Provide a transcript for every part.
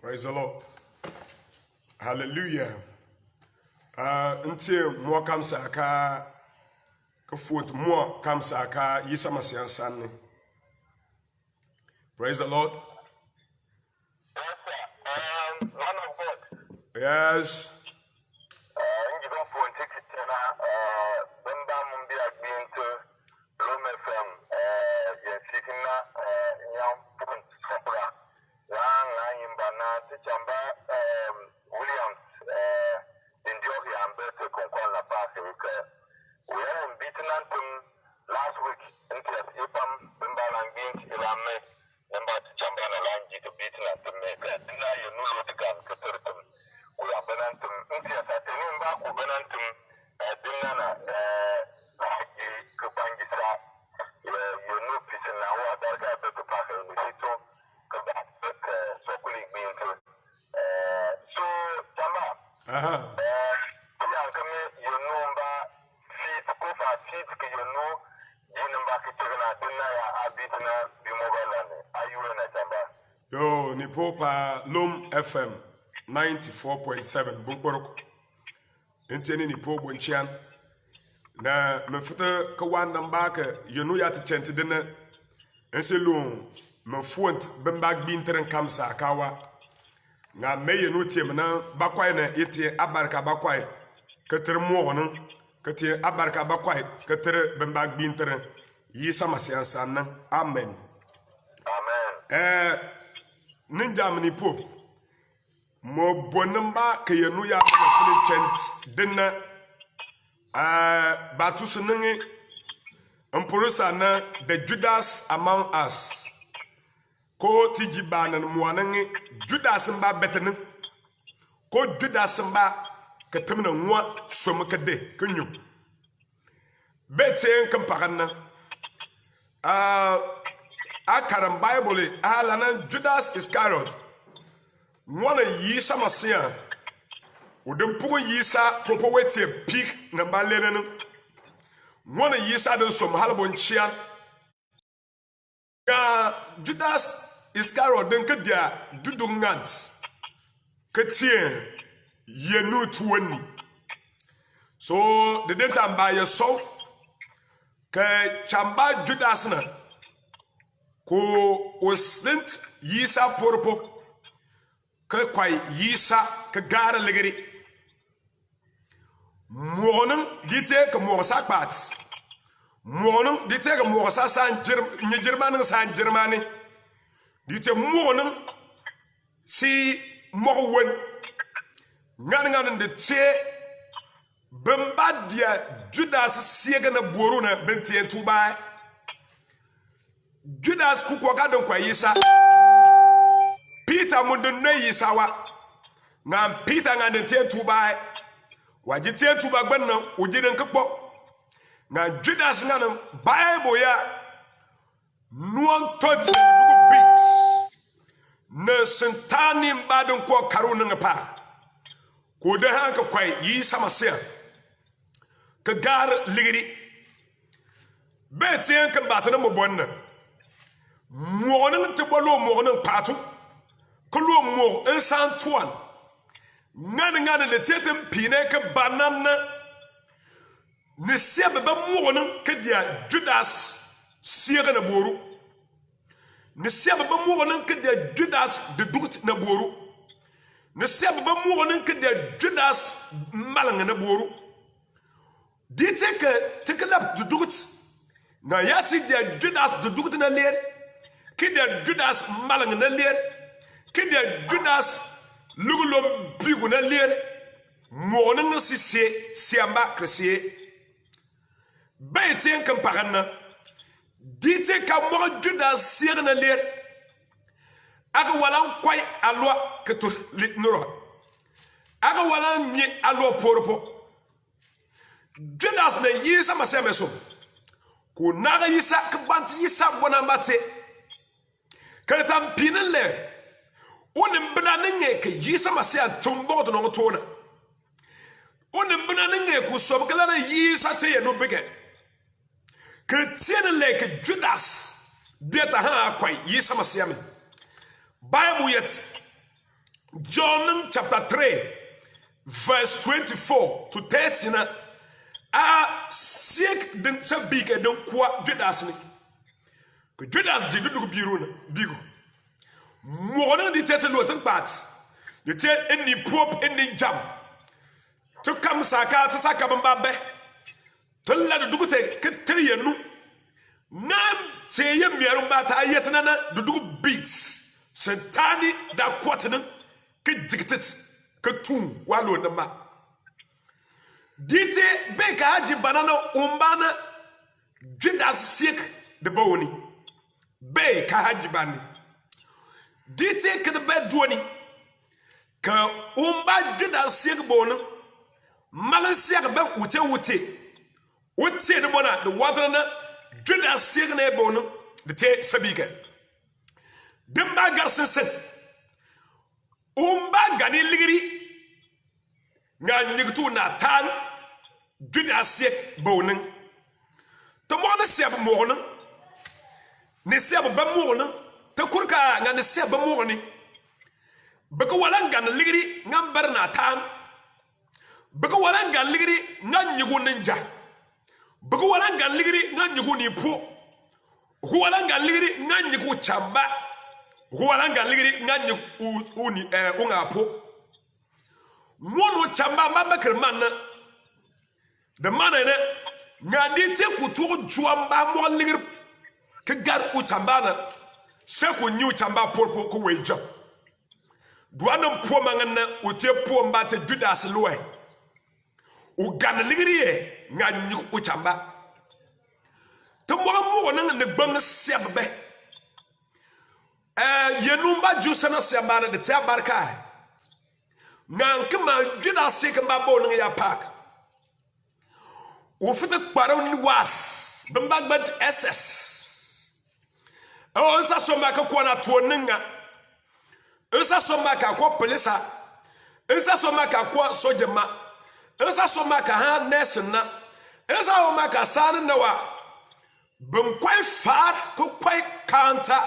Praise the Lord. Hallelujah. Until more comes aka foot more comes aka yisamasian san. Praise the Lord. Man of God. Yes. Last week, Ipam, Bimbalang Beans, Ilame, number Chambana Langi to beaten at the maker. Now you know the gun, Catertum. We are Benantum, India, Satinimba, Benantum, Dinana, Kupangisa, you know, Piss and now, that guy to pass in the Sito, Sokuli being so, Chamba, you know, feet, Kofa, feet, you know. Yo, Nipopa Lum FM 94.7 Bumporok. Inteni Nipo Bunchian. Na mefuta kawan nambaka yenu ya tichenti dina. Enselung mefuant bembag binteren kamsa kawa. Nga meye nutie mena bakwai na iti abarka bakwai. Ketere mwonen. Ketere abarka bakwai. Ketere bembag binteren. Yisa masiansan. Amen. Amen. Ninjamni pop mo bonamba ke yenu ya fili chent dinna batus ningi emporosa na the Judas among us ko tijibana muanangi Judas mba betene ko Judas mba ketemna nwa somkade kenyu beten kampagana Akaram Bible alana Judas Iscariot one yisa masia udem pugo yisa propowete peak na balenen one yisa den som halbon chia Judas Iscariot den kedia dudungant ketien yenu tuani so the data by your soul ke chamba Judas na ko osint yisa porpo ke kwai yisa ke gara legeri monen dite ke mosa pat monen dite ke mosa san german san germani dite monen si mowen ngan de te bembadia Judas siega na boruna bentien tubai Judas kukoka don kwa yisa Peter mundunne yisa wa ngam Peter ngande tentu bai waji tentu ba gbanna ujinen kpo nga Judas ngana Bible ya nuon tot lugu bit na sentani mbadon ko karuna ngapa ko de hanka kwai yisa masia ka gar ligiri betien kan batana mo bonna monen te bolo monen patu klo mo insan tuan ngana le tetem pine ke banana ne sebe ba monen ke dia Judas siega na boru ne sebe ba monen ke dia Judas de dugt na boru ne sebe ba monen ke dia Judas malanga na boru dite ke tekelap de dugt na yati dia Judas de dugt na leer Kida Judas malang na leer kida Judas lugulom bigu na leer monen si siamba kresie baitien kan paganna dite ka mo Judas sir na leer aga walan kwai alwa ketur litnuro aga walan ni alwa porpo Judas na yisa masemeso ko naga yisa ka bant yisa bonambate Katam pinele onim bnaninge ke yisa masia tumbo to no tona onim bnaninge ku sobkala na yisa te no bege kretienele ke Judas beta ha kwai yisa masia me Bible yet John chapter 3 verse 24 to 30 na a siek den sabike den kwa Judas ni ko Judas jigu du biru na bigu mo na di tete lo tan pat de te eni pop eni jam to kam saka to saka bamba be to la du te ke triyenu nam te ye miero ba ta yetna na du beats satani da kwatena ke jigtet ke tu walo na ma dite be ka haji banana umbana Judas siek de boni be ka haji bani dite ke de be duoni ka umba Judas siek bona malan siek be wote de bona de wadrana Judas siek ne bona de te sabika demba garsen umba gani ligiri nga nyigtu na tan Judas siek bonen to mo na seb mo ne seb ba mo te kurka nga ne seb ba mo ni bako walan gan ligiri ngam barna tan bako walan gan ligiri nga nyigu ninja bako walan gan ligiri nga nyigu ni po ko walan gan ligiri nga nyigu chamba ko walan gan ligiri nga nyigu uni unga po mono chamba mabakar man de manene nga di te kutu juamba mo ligiri ke gar u chamba na se ko nyu chamba po ko weja duanam po mangana o te po mbate Judas loe o gan ligiri nga nyu u chamba to mo na ne bang sebbe yenumba jusana sebana de te barka nan kama Judas sek mbabo no ya park o fete kparo ni was bambagbat SS o sa so maka ko na to ninga esa so maka ko polisa esa so maka ko sojema esa so maka ha nurse na esa o maka san na wa bam kwai far ko kwai kanta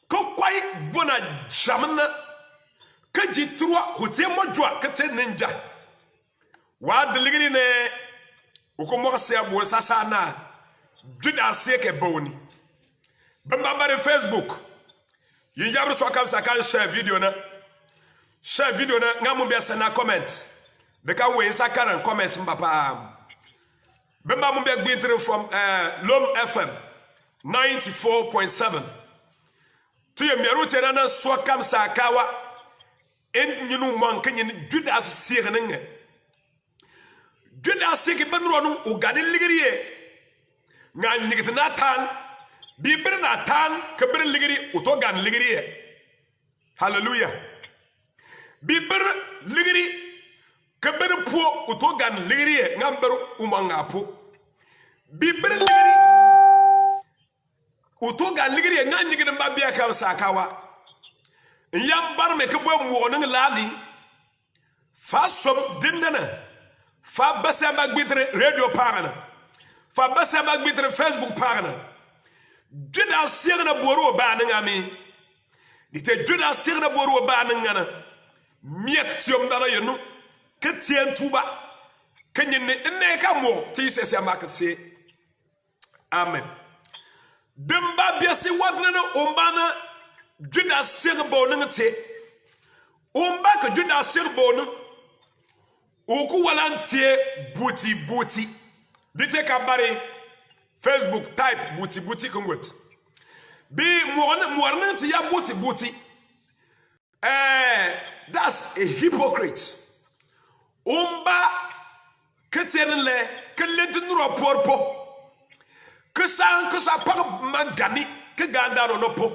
ko kwai bona jamna ka jitrua hote modwa ka te ninja wa deligiri ne uko se abo sasa na Judas seke boni bamba bare Facebook yinjabru so kam saka share video na ngamu be sena comment de kan we saka ran comments mbapa bamba mu be gbintre from Lom FM 94.7 tiye miaru tena na so kam saka wa en nyinu man kanyin Judas seke nge Judas seke banro no ugani ligiriye nga nyigitna tan bibir na tan kabir ligiri utogan ligiri hallelujah bibir ligiri kabir po utogan ligiri ngamber umanga po bibir ligiri utogan ligiri nga nyigin babia kam sakawa yam bar me kabo mo no lani fa som dindana fa basa magbitre radio parana fa basa magbitre Facebook parana Judas sirna boro ba ngami dite Judas sirna boro ba ngana miet tiom dana yenu ke tien tuba kenyene ne ka mo ti sese amakse amen demba biasi wadna no ombana Judas sirbo ngate omba ka Judas sirbo no oku walantie buti dite ka bare Facebook type buti kongwet bi muarna ti ya buti that's a hypocrite umba ketenle kelentnro porpo que ça par magani que ganda no po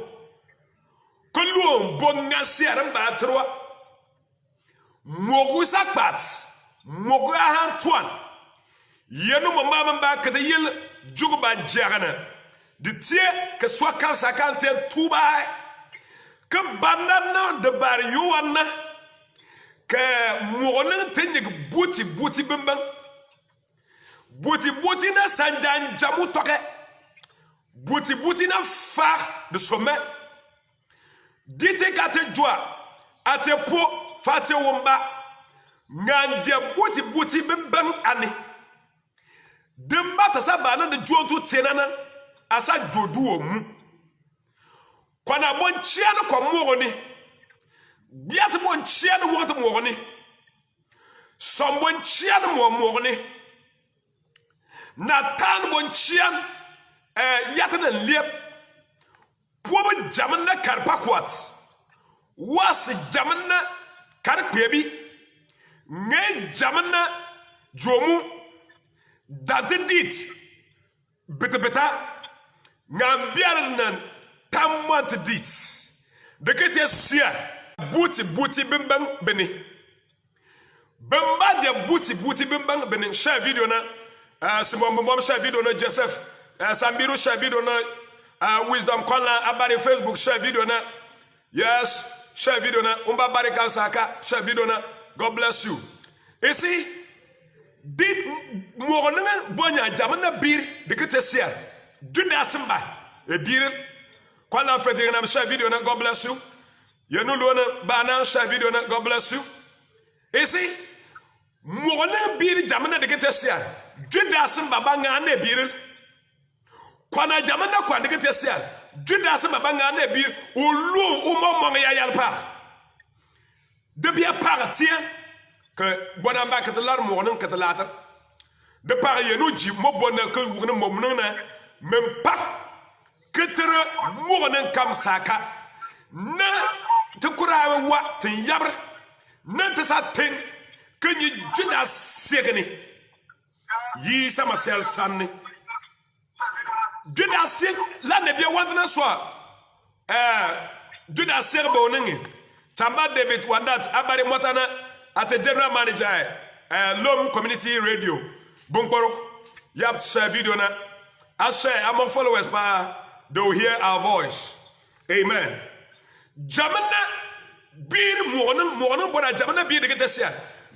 que luon bonga siaram ba trois mogu sakbat mogu Antoine yenu mama ba que yel Juguba Jagana, de tie que soit quand ça cante tout bas, que banana de barriouana, que mouronan tenig bouti bimban, bouti na sanjan jamutoke, bouti na phare de sommet, dite kate joie, fate po fate womba ngande buti bembang ani demba tasa bana de jontu tenana asa jodu omu kwana bonchia no komogoni biat bonchia no woto mogoni som bonchia no mogoni na tan bonchia yatana liep pobo jamanna karpakwat was jamanna karpebi nge jamanna jomu dadidit beta ngambiarnan tamant dit de kete sia buti bimbang beni bamba de buti bimbang beni share video na simon share video na Joseph Sambiru share video na wisdom kola abari Facebook share video na yes share video na umba bari kansaka share video na God bless you. You see did morning bonya jamana bir de kete sia duda simba e bir kola fete na share video na God bless you. You know lona bana share video na God bless you. You see morning bir jamana de kete sia duda simba banga na bir kwana jamana kwa de kete sia duda simba banga na bir ulu umo ya yalpa de bien partir que bonamba que la morning que la de par yenu ji mo bonne que wurne momnona même pas que tere morning kam saka na te kurawe wa te yabre na te sa ten que ni juda segni yi sama sel sanni juda seg la ne bien wandna so juda seg boningi Tamba David Wandat abare motana at a general manager Lom Community Radio Bumporo Yap share video na I share among followers they will hear our voice. Amen. Jamana bir morning bona jamana bir de getesia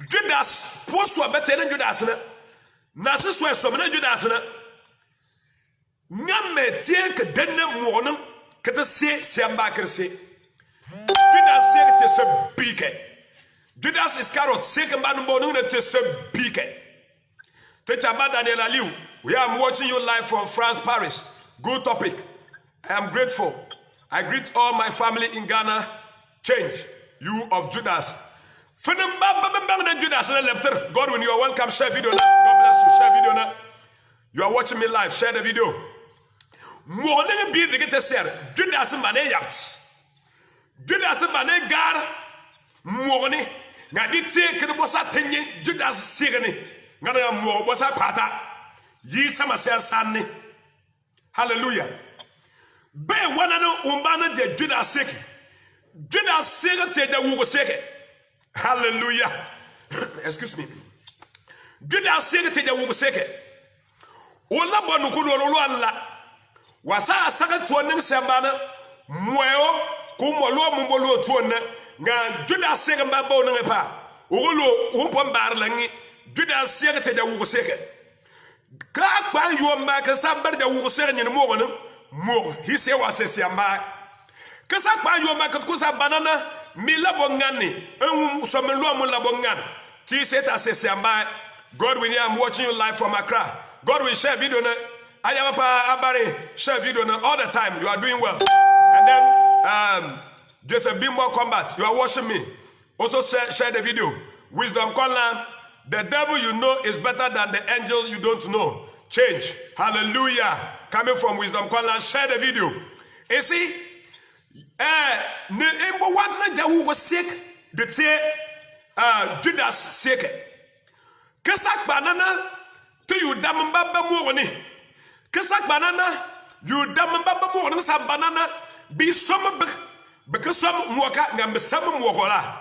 Judas poso abetene Judas na so so na Judas na nyame tie ke denne morning ketesie siamba krese Judas said it is a beacon. Judas Iscariot second man born it is a beacon. Daniel Aliu, we are watching you live from France, Paris. Good topic. I am grateful. I greet all my family in Ghana. Change you of Judas. Judas Godwin, you are welcome. Share video now. God bless you. Share video now. You are watching me live. Share the video. Morning be the get a share. Judas man yacht. Judas bane gar morni ngadi te ke bosa tenye Judas sigani ngana mo bosa pata yi sama sanni hallelujah be wana no umbana de Judas sek te da wugo sek hallelujah excuse me Judas sek te da wugo sek wala bonu ko lo alla wasa saka to ning sembana moyo kumolo mumbolo tuona nga Judas sege mbabo na pa ugolo umpo mbarlangi Judas sege te da wugo sege ka ba yomba ka sabar da wugo sege ni mo wono mo hise wasese amba ka sa ba yomba ka kusa banana mi labongani en so me lo mo labongani ti seta sese amba God will am watching you live from Accra. God will share video na ayaba abare share video na all the time. You are doing well. And then there's a bit more combat. You are watching me. Also share the video. Wisdom Conland. The devil you know is better than the angel you don't know. Change. Hallelujah. Coming from Wisdom Conland. Share the video. You see, one was sick. The Judas sick. Kesak banana to you dammbaba morning. Kesak banana you dammbaba morning sa banana be some because some moka ngam some mokola.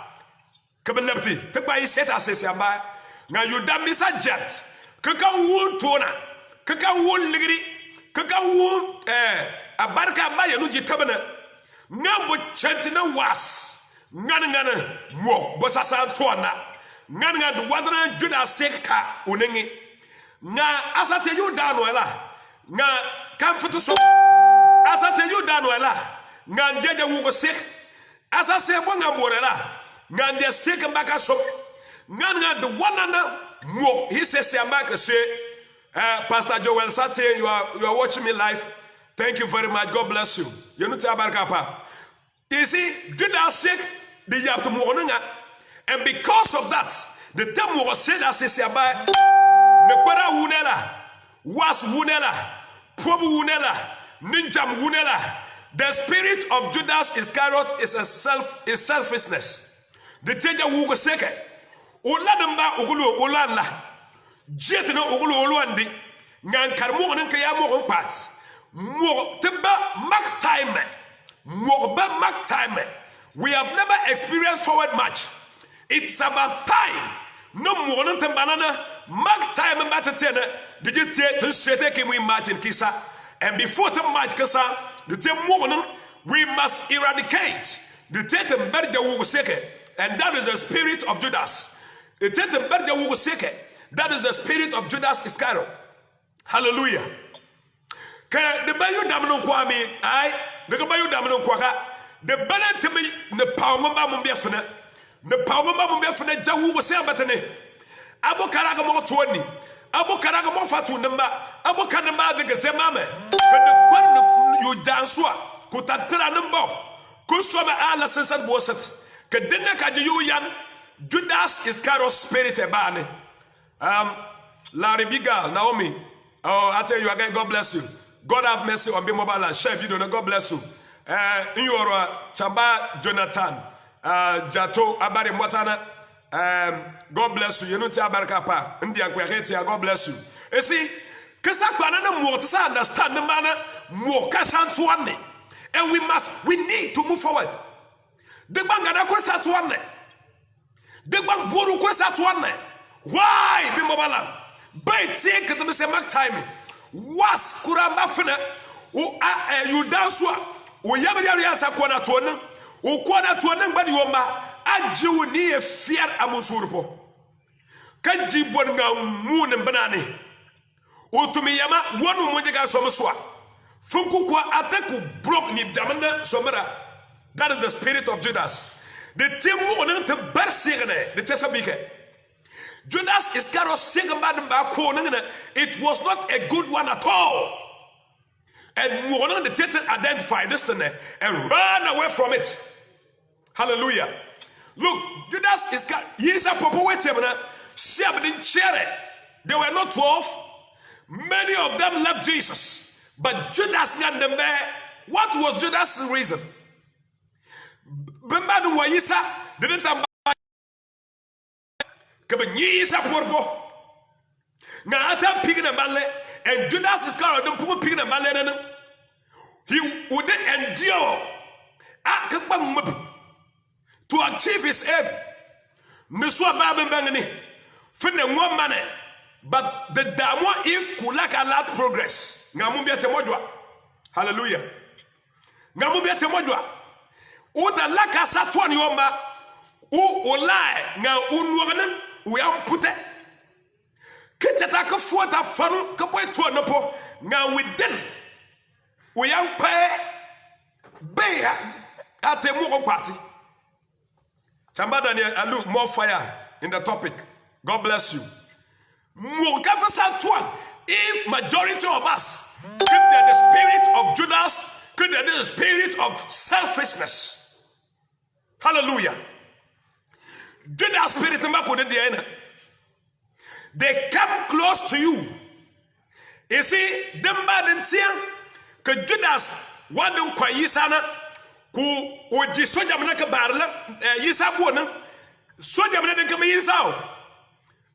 Kabelepti te ba set asesiamba nga you damisa jet. Kaka won tona. Kaka won ligri. Kaka won abarka ba yanu jitabana. Nga bo chantina was. Ngana mo bosasa tona. Nga du wadana Judas seka unengi nga asate yu danwela nga kamfutu so asate yu danwela nga njeje wugo sek asase bonga morela ngan de second back so ngan the one ana mo he says back say Pastor Joel Sate, you are watching me live. Thank you very much. God bless you. You know Tabarkapa. You see, Judas sick the yapto morninga, and because of that, the term was said as a by the para wunela, was wunela, prob wunela, ninjam wunela. The spirit of Judas Iscariot is selfishness. The teacher who was sick. Uladamba ugulu ulanla. Jet no ugulu uluandi. Ngan karmo nka ya mo pat. Mo teba mak time. Mo ba mak time. We have never experienced forward march. It's about time. No more than banana. Mak time and batatena. Did you take to say we march in Kisa? And before the march Kisa, the same morning we must eradicate the Tetem Berja Wuguseke. And that is the spirit of Judas. The Tetem Berja Wuguseke. That is the spirit of Judas Iscariot. Hallelujah. The Bayu Damno Kwame, the Bayu Damno Kwaka, the Banatemi, the Palmamba Mumbiafana, the Palmamba Mumbiafana, Jawu was Sabatane, Abu Karagamo 20, Abu Karagamo Fatu number, Abu Kanamba the Gatemame, the Barno you Jansua, Kutatra number, Kuswama Ala Sensan Bosset, Kadena Kaju Yan, Judas Iscariot spirit ebane. Larry Bigal, Naomi. Oh, I tell you again, God bless you. God have mercy on Bimobala and share video. God bless you. In your Chamba Jonathan, Jato Abari Motana. God bless you. You know Tabarkapa. India Guaretia. God bless you. You see, Kasakwana more to understand the manner more Kasantuane. And we need to move forward. The Bangada Kwasatuane. The Banguru Kwasatuane. Why Bimobala? By take the same time. Was Kuramba Fina, you dance what? We have a Sakwana Tona, who Kwana Tona Badioma, Aju near fear Amusurpo. Kaji Bonga Moon and Banani. Utumiyama, one Mujaka Somaswa. Funkukwa Ataku broke Nip Jamana Somera. That is the spirit of Judas. The Timu to Bersigane, the Tesabike. Judas Iscariot it was not a good one at all. And one of the Titan identified this and ran away from it. Hallelujah. Look, Judas Iscariot, he is a proper 7 chair. They were not 12. Many of them left Jesus. But Judas got them there. What was Judas' reason? Bembadu Waisa didn't now Adam picking a ballet and Judas Iscariot don't put picking a ballet. He wouldn't endure to achieve his aim. Niswa Babin Bangani, Finna one money, but the Damwa if Kulaka allowed progress. Namubia Temodwa. Hallelujah. Namubia Temodwa. Uda Laka Satuan Yoma, U lie now unwoman. We are put it. Kitaka for the fun, Kapoy to a nopo. Now we didn't. We are pay Bay at a more party. Chamba Daniel, I look more fire in the topic. God bless you. More if majority of us could be the spirit of Judas, could be the spirit of selfishness. Hallelujah. Judas spirit they come close to you. You see, them bad and Judas what don't quite yisana ku oji soja manaka barla yisa buona soja manaka come yisao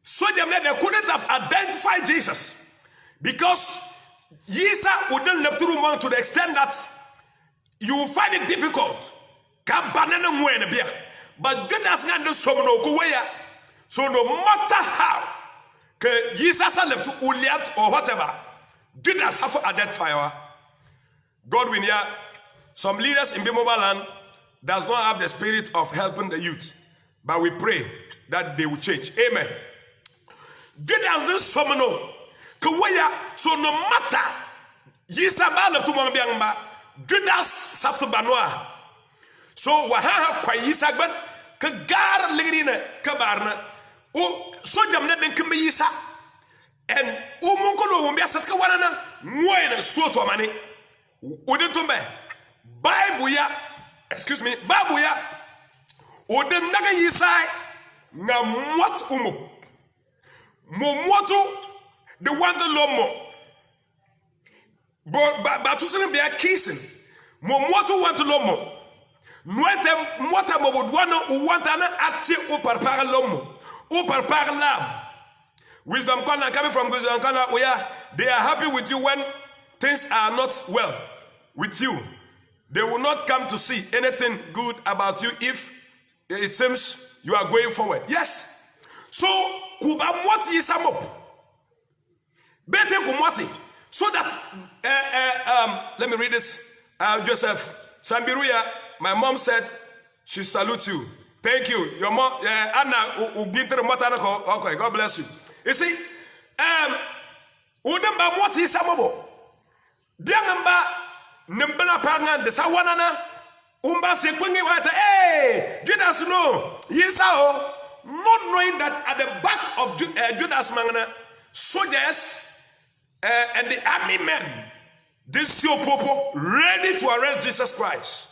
soja manaka couldn't have identified Jesus because yisa wouldn't left through one to the extent that you will find it difficult. But Judas not the someone so no matter how Jesus left to Uliat or whatever, Judas have to identify. God will hear some leaders in Bimoba land does not have the spirit of helping the youth, but we pray that they will change. Amen. Judas this someone so no matter Yisa left to Mambiamba, Judas have to Banoa. So waha kwa yisagban ke gar ligrine ke barna o so jamne den ke yisa en o mon ko lo mbia sat ka wanana moyena so to mane o de tombe bible ya excuse me bible ya o de naga yisa na mot mo moto de wanda lomo ba tu sene bia kissing mo moto want lomo noite mota mo bodwana o wanta na ati o parpara lomo o parpara lam wisdom corner coming from wisdom corner they are happy with you when things are not well with you. They will not come to see anything good about you if it seems you are going forward. Yes. So kuba moti isamop bete kumoti so that let me read it. Joseph Sambiruya, my mom said she salutes you. Thank you. Your mom Anna okay, God bless you. You see, udamba moti isamobo biangamba nembela pangan de sawanana umba se kwengi wata Judas no yisao, not knowing that at the back of Judas mangana soldiers and the army men, this your popo ready to arrest Jesus Christ.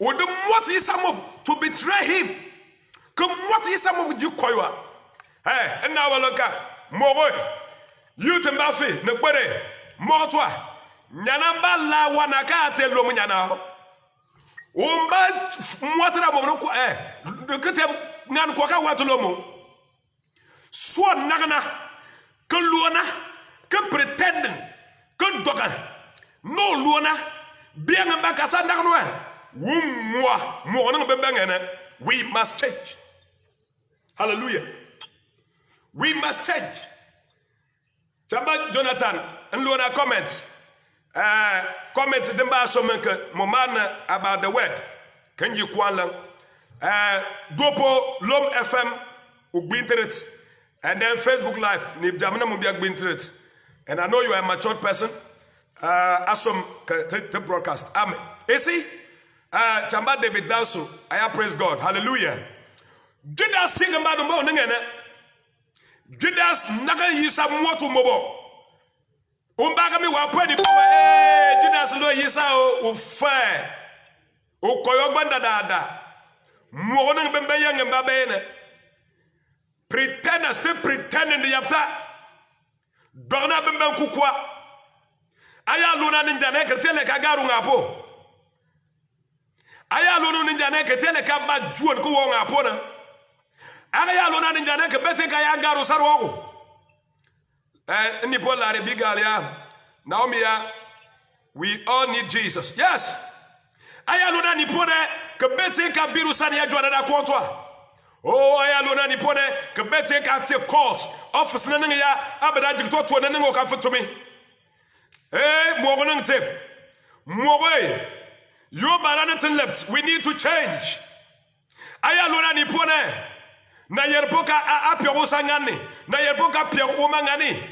Would the what is some of to betray him? Come what is some of you koywa? Hey, and now look at more you to Mbafi, Nobody, Motwa, Yanamba la wanaka tell Lomunyana. Umba mwatera monuko kete ngan ko ka watulomo so nagana ke luona ke pretending ke doka no luona bien mbaka sa nagno wumwa mo no bebengene. We must change. Hallelujah. We must change. Chamba Jonathan and luona comment comment demba somenke momana about the word can you kwala dopo lom fm ugbinteret and then Facebook live ni jamna mo bia gbinteret and I know you are a matured person asom the broadcast amen. You see chamba David Danso I praise God. Hallelujah. Judas sing about mo ngene Judas naga yisa moto mobo umbaga mi wapweni power Judas lo yisa o fa o koyogbanda dada mo na bembe yang mbabene pretenders still pretending the after dona bembe kukwa aya luna ninja ne ketele ka garu ngapo aya luna ninja ne ketele ka ba juon ko wo ngapo na aya luna ninja ne ke bete ka ya garu sarwo Nipola Rebigalia, Naomi, we all need Jesus. Yes. Aya luna nipone ke bete ka birusani ya jwana da kontwa. Oh, aya luna nipone ke bete ka take calls. Office na ya abeda jikto to na ngo ka futumi. Mo nang tip. Mo way. You balance left. We need to change. Aya luna nipone na yerpoka apyo sangani. Na yerpoka pyo umangani.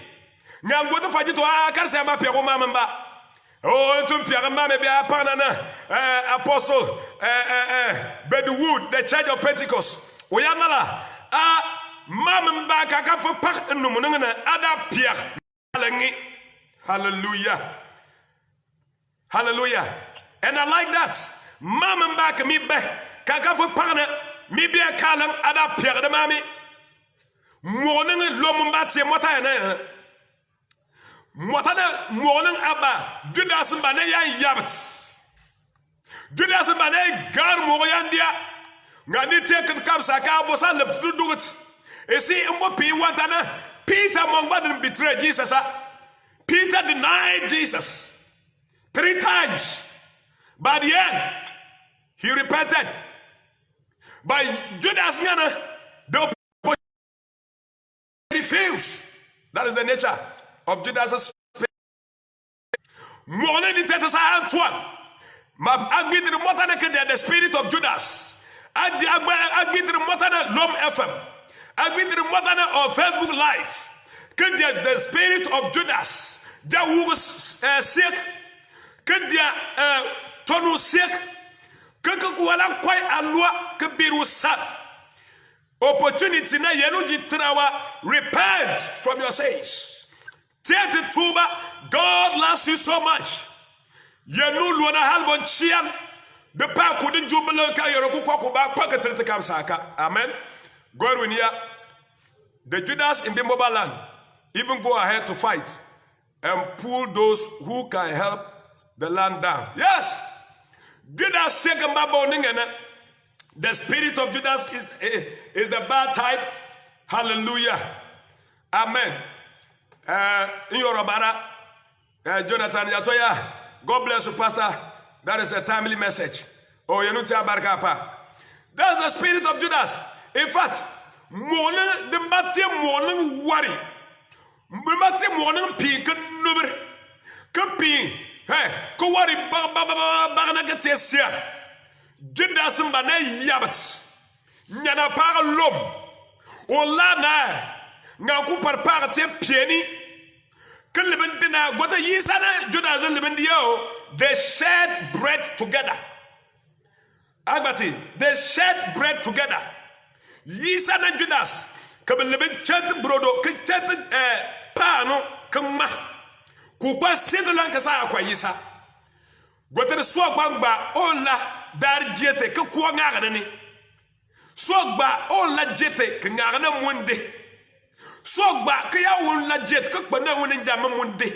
Nyango to fajito karse ma pyo mamba. Oh, tum pyo mama be apanana apostle Bedwood, the Church of Pentecost. Oyamala mamba kaka fo pak numununa ada pyo. Hallelujah. Hallelujah. And I like that. Mama back me be kaka fo pakna mi be kalam ada pyo de mami. Morning lomumba mota na motana morning aba Judas mbane ya yabt Judas mbane gar moyandia ngani take kamsa ka bosa left to do it. You see mbo pi wantana Peter mongba betray Jesus. Peter denied Jesus 3 times. By the end he repented. By Judas ngana the refuse. That is the nature of Judas. Antoine. The spirit of Judas. Lom FM. Of Facebook Live. The spirit of Judas. Tonu sick. que wala kwai alwa ke biru sa opportunity na yenu jitrawa repent from your sins. Take the tuba. God loves you so much. Yenu luana halbon chian the pa kudin jubelo ka yoroku kwa kuba paketrete kam saka. Amen. God will hear the Judas in the mobile land even go ahead to fight and pull those who can help the land down. Yes. Judas second baboningana. The spirit of Judas is the bad type. Hallelujah. Amen. In your Jonathan Yatoya, God bless you, Pastor. That is a timely message. Oh, you know, that's the spirit of Judas. In fact, morning the matin morning worry. Matin morning pink number. Camping. Hey, go worry, Baganatia. Judas mbane yabat. Nyana par l'homme. Olana. Ngaku par parte pieni. Que le bendina gwata yisana Judas and lebendio. They shared bread together. Agbati, they shared bread together. Yisana Judas. Que le ben chat brodo. Que chat pano. Kama. Kupa sede lankasa akwa yisa. Gwata swa kwamba ola. Dar jete ke kwa ngare ni sogba on la jete ke ngare na munde sogba ke ya won la jete ke kpa na won njama munde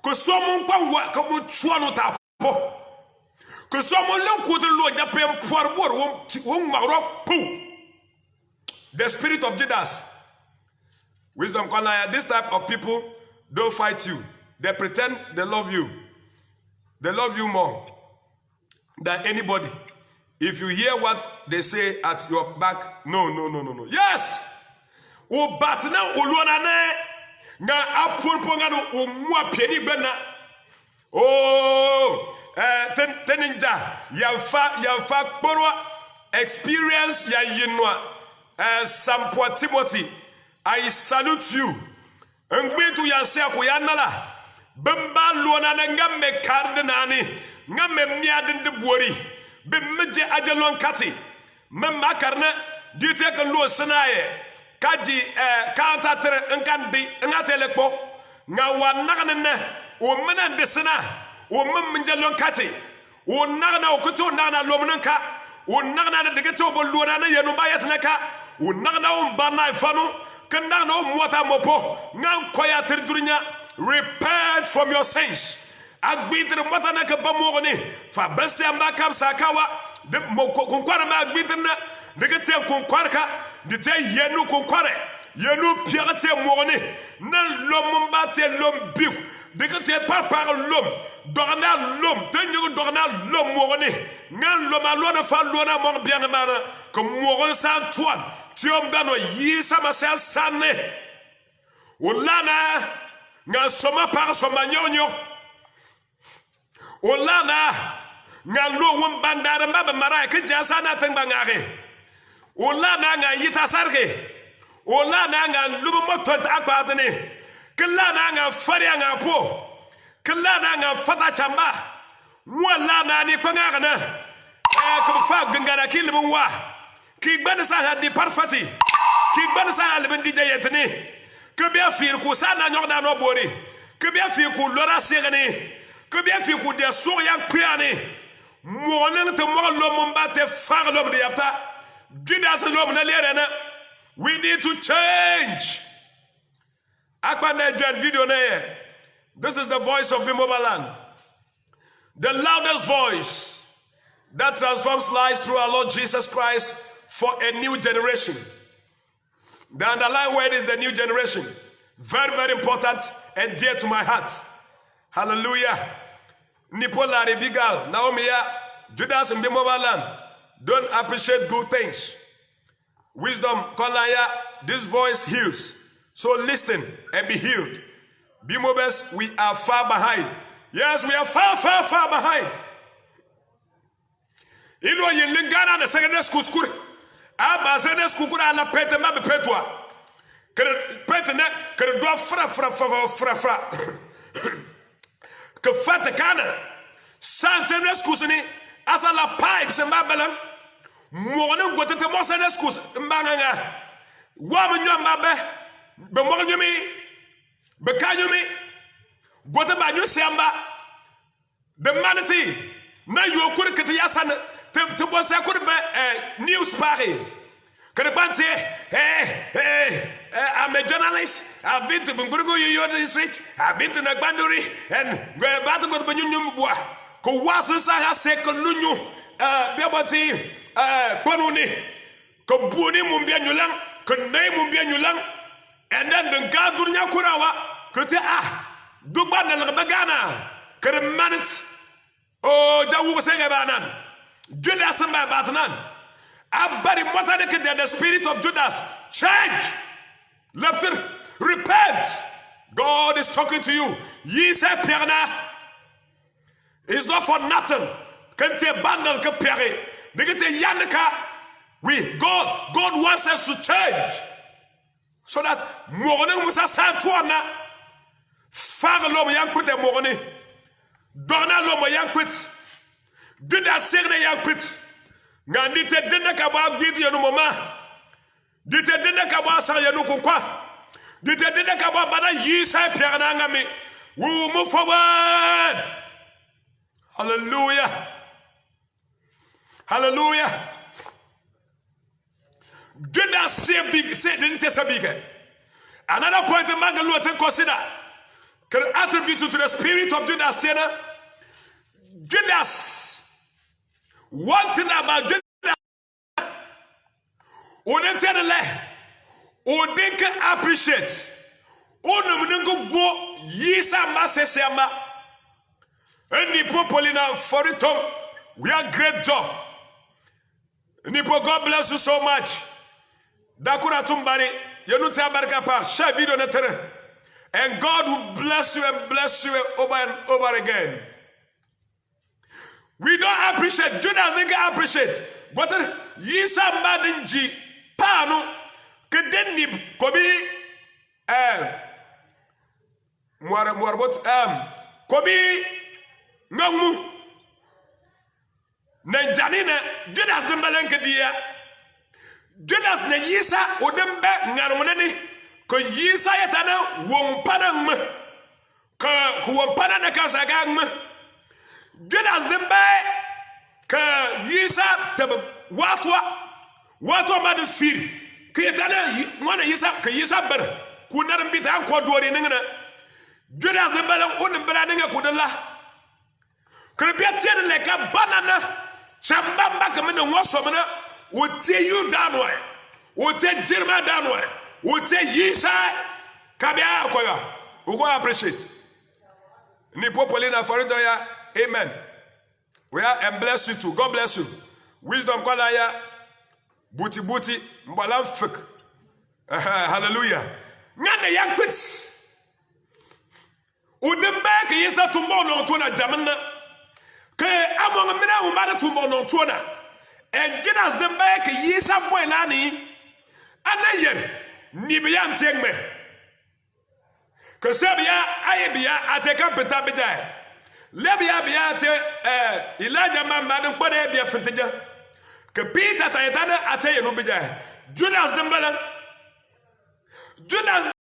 ko so mon pa wa ke mo chuo no ta po ko so mon lo ko de lo ja pem por bor won ngaro pu. The spirit of Judas. Wisdom Konaya, this type of people don't fight you. They pretend they love you. They love you more than anybody. If you hear what they say at your back, no. Yes! O batna uluana ne na apurponga no o mua pieni bena. Oh, teninja yamfa porwa experience ya yinwa. Sampo Timothy, I salute you. Ngbitu yanse akuyanala. Bemba luana na ngamme kardenani. Ngame miadin de buori be meje ajalon kati memma karna dite kan lo senaye kaji kanta tere nkandi ngatele ko nga wanagna o mena de sena o mem jalon kati o nagna o kuto nagna lomnanka o nagna de geto bo luona na yenu bayatna ka o nagna o bana fanu kan nagna o mota mopo ngan koya ter dunya. Repent from your sins. Agbitre motana ke bamogoni fa bese amba kam sakawa de konkwara ma agbitre na de ke ten konkwarka de te yenu konkware yenu pierate mogoni na lom mbate lom biu de ke te par lom dorna lom te nyu dorna lom mogoni ngan lom alona fa lona mo bien mana ko mogon san toine tiom dano yisa ma sanne olana nga soma par soma nyonyo. Olana ngalo won bandara mba mara ke jasa na tang bangare olana nga yita sarke olana nga lubu moto ta akbadene kelana nga fari nga po kelana nga fata chamba wala ni kwangara na ko fa gangara kilbu wa ki ban sa di parfati ki ban sa le ben di jayetni ke bien fir ko sana nyogda no bori ke bien fir ko lora serene. Que bien fait qu'on des souriants piané, mon te mort l'homme batte far l'homme de yapta, Judas l'homme de l'érena. We need to change. Akbane video ne. This is the voice of Bimobaland, the loudest voice that transforms lives through our Lord Jesus Christ for a new generation. The underlying word is the new generation. Very, very important and dear to my heart. Hallelujah. Nipola Rebigal, Naomi, Judas and Bimobaland don't appreciate good things. Wisdom, Kolaya, this voice heals. So listen and be healed. Bimobes, we are far behind. Yes, we are far, far, far behind. Ilo yelingana na segenes kuskur. Aba segenes kukura la pete mabe petwa. Pete ne, kere doa fra. Que fate kana sans segenes kusini asa la pipes mbabelam mourne gote te mosane skus mbanganga wa mnyo mbabe be mornyumi be kanyumi gote ba nyu semba the manati na yo kur kete yasan te bosa kur be news pari kare banti I'm a journalist. I've been to Bungurugu District. I've been to Nagbanduri and Batu go to Banyumwa. Ko wasu sa ha se ko lunyu biabati panuni ko buni mumbia nyulang ko nay mumbia nyulang and then the gadur nya kurawa ko te dugba na la bagana kare manit o jawu ko senge banan Judas mba batnan abari motane ke the spirit of Judas change left repent. God is talking to you. Ye say perna. It's not for nothing. Kente bandal ke pere. Digete yanka. Oui, God wants us to change. So that morning musa santuana. Far l'homme yankwit e morning. Dona l'homme yankwit. Dida segne yankwit. Ngandite dina kaba gwiti yanu mama. Dite dina kaba sa yanu kunkwa. Dite dina kaba bana yisa perna ngami. We will move forward. Hallelujah. Hallelujah. Judas say didn't say big. Another point the Magalu to consider. Can attribute to the spirit of Judas. Judas. One thing about Judas. Odinka appreciate. Onomnengo bo yisa masesema. Any Popolina for it all. We are great job. Nipo, God bless you so much. Dakura tumbari, yenuta barka pa, share video na tere. And God will bless you and bless you over and over again. We don't appreciate, Judas think appreciate. But yisa madinji pano kedeni kobi kobi ngamu na janina Judas de mbalenke dia Judas na yisa odembe ngarmonani ko yisa yatana wonpanam ko wonpana na kasagam Judas de mba ka yisa tab watwa madu fir ko yatana mona yisa ka yisa bar ku naram bita ko dori ngana Judas de mbalan on mbala nga ko dalla ko biatia le ka banana Chambamba kamene wasomena wote you danwe wote jirma danwe wote yisa kabia akoya uko appreciate ni Popolina for it ya amen we are and bless you too. God bless you. Wisdom kwala ya buti mbala fik hallelujah ngane yakpit udembe ke yisa tumbo no to na jamana ke among mina umada tumbo no tuona and Judas the back yisa boy nani anayer ni biya ntengme ke sabia ayebia ateka peta bidai lebia bia te ilaja mama de pode bia fenteja ke Peter tayetana ateye no bidai Judas the Judas